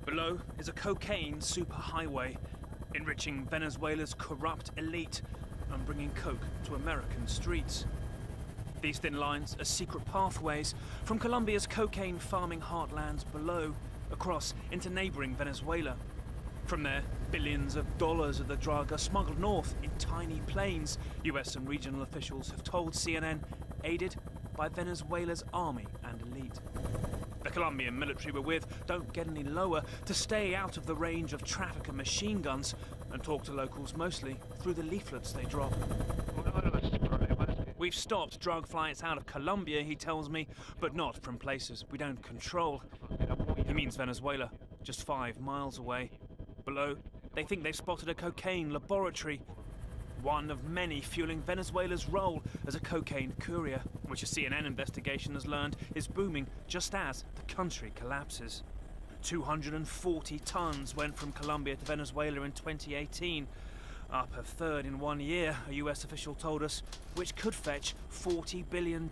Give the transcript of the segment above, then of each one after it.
Below is a cocaine superhighway, enriching Venezuela's corrupt elite and bringing coke to American streets. These thin lines are secret pathways from Colombia's cocaine farming heartlands below, across into neighboring Venezuela. From there, billions of dollars of the drug are smuggled north in tiny planes, US and regional officials have told CNN, aided by Venezuela's army and elite. The Colombian military we're with don't get any lower to stay out of the range of trafficker machine guns and talk to locals mostly through the leaflets they drop. We've stopped drug flights out of Colombia, he tells me, but not from places we don't control. He means Venezuela, just 5 miles away. Below, they think they've spotted a cocaine laboratory, one of many fueling Venezuela's role as a cocaine courier, which a CNN investigation has learned is booming just as the country collapses. 240 tons went from Colombia to Venezuela in 2018, up a third in 1 year, a US official told us, which could fetch $40 billion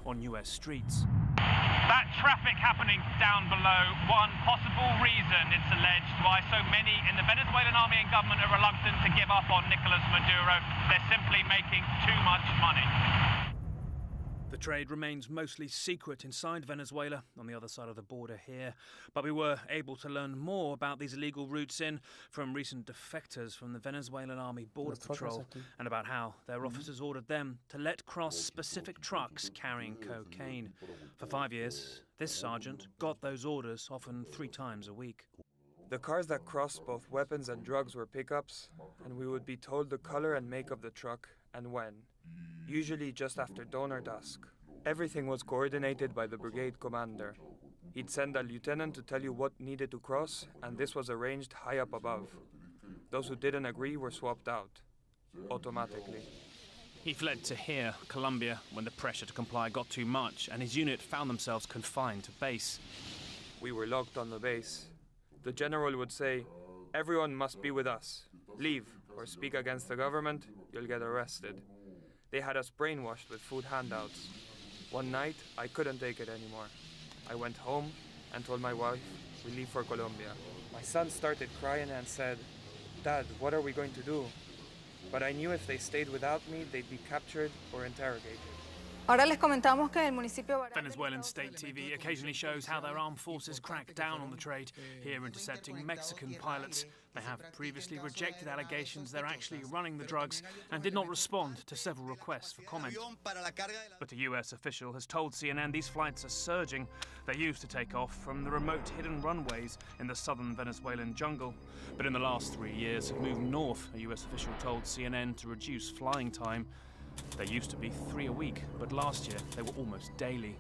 on US streets. That traffic happening down below, one possible reason, it's alleged, why so many in the Venezuelan army and government are reluctant to give up on Nicolas Maduro. They're simply making too much money. The trade remains mostly secret inside Venezuela, on the other side of the border here, but we were able to learn more about these illegal routes in from recent defectors from the Venezuelan Army Border Patrol and about how their officers ordered them to let cross specific trucks carrying cocaine. For 5 years, this sergeant got those orders often 3 times a week. The cars that crossed both weapons and drugs were pickups, and we would be told the color and make of the truck and when, usually just after dawn or dusk. Everything was coordinated by the brigade commander. He'd send a lieutenant to tell you what needed to cross, and this was arranged high up above. Those who didn't agree were swapped out, automatically. He fled to here, Colombia, when the pressure to comply got too much and his unit found themselves confined to base. We were locked on the base. The general would say, "Everyone must be with us. Leave or speak against the government, you'll get arrested." They had us brainwashed with food handouts. One night, I couldn't take it anymore. I went home and told my wife we leave for Colombia. My son started crying and said, "Dad, what are we going to do?" But I knew if they stayed without me, they'd be captured or interrogated. Ahora les comentamos que el municipio Venezuelan state TV occasionally shows how their armed forces crack down on the trade, here intercepting Mexican pilots. They have previously rejected allegations they're actually running the drugs and did not respond to several requests for comment. But a US official has told CNN these flights are surging. They're used to take off from the remote hidden runways in the southern Venezuelan jungle. But in the last 3 years have moved north, a US official told CNN, to reduce flying time. They used to be 3 a week, but last year they were almost daily.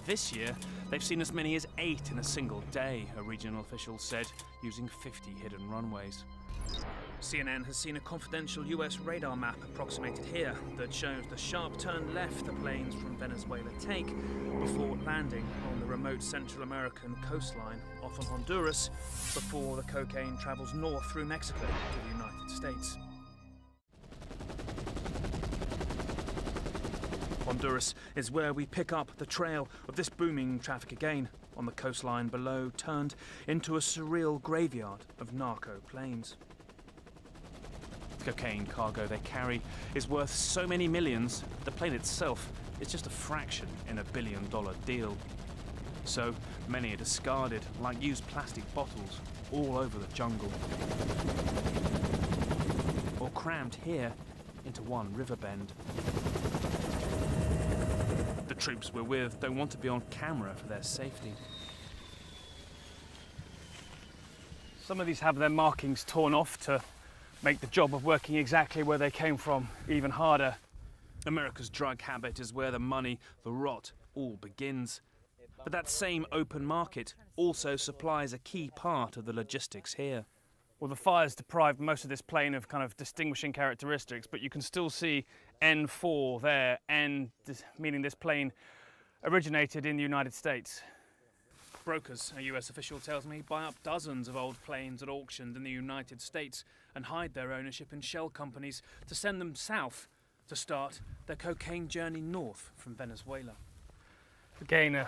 This year, they've seen as many as 8 in a single day, a regional official said, using 50 hidden runways. CNN has seen a confidential US radar map approximated here that shows the sharp turn left the planes from Venezuela take before landing on the remote Central American coastline off of Honduras before the cocaine travels north through Mexico to the United States. Honduras is where we pick up the trail of this booming traffic again, on the coastline below, turned into a surreal graveyard of narco planes. The cocaine cargo they carry is worth so many millions, the plane itself is just a fraction in $1 billion deal. So many are discarded like used plastic bottles all over the jungle. Or crammed here into one river bend. The troops we're with don't want to be on camera for their safety. Some of these have their markings torn off to make the job of working exactly where they came from even harder. America's drug habit is where the money, the rot, all begins. But that same open market also supplies a key part of the logistics here. Well, the fires deprived most of this plane of kind of distinguishing characteristics, but you can still see N4 there, meaning this plane originated in the United States. Brokers, a US official tells me, buy up dozens of old planes at auction in the United States and hide their ownership in shell companies to send them south to start their cocaine journey north from Venezuela. Again,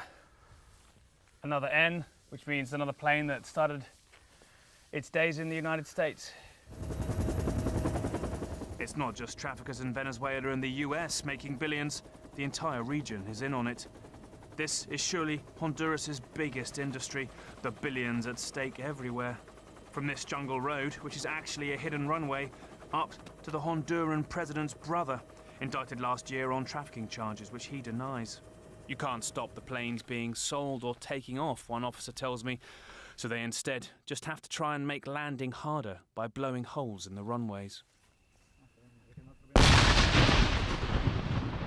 another N, which means another plane that started its days in the United States. It's not just traffickers in Venezuela and the US making billions. The entire region is in on it. This is surely Honduras's biggest industry, the billions at stake everywhere. From this jungle road, which is actually a hidden runway, up to the Honduran president's brother, indicted last year on trafficking charges, which he denies. You can't stop the planes being sold or taking off, one officer tells me, so they instead just have to try and make landing harder by blowing holes in the runways.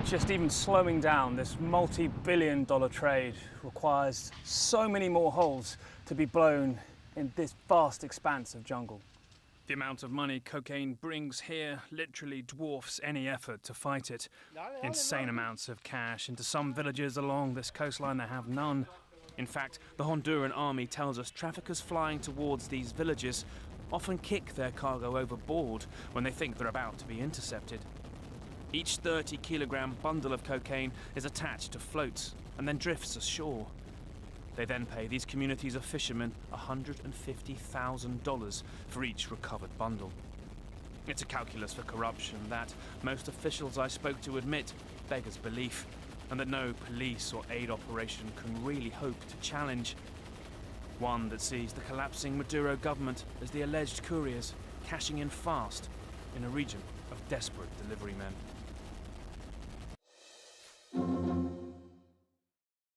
Just even slowing down this multi-billion-dollar trade requires so many more holes to be blown in this vast expanse of jungle. The amount of money cocaine brings here literally dwarfs any effort to fight it. Insane amounts of cash. Into some villages along this coastline they have none. In fact, the Honduran army tells us traffickers flying towards these villages often kick their cargo overboard when they think they're about to be intercepted. Each 30-kilogram bundle of cocaine is attached to floats and then drifts ashore. They then pay these communities of fishermen $150,000 for each recovered bundle. It's a calculus for corruption that most officials I spoke to admit beggars belief, and that no police or aid operation can really hope to challenge. One that sees the collapsing Maduro government as the alleged couriers cashing in fast in a region of desperate delivery men.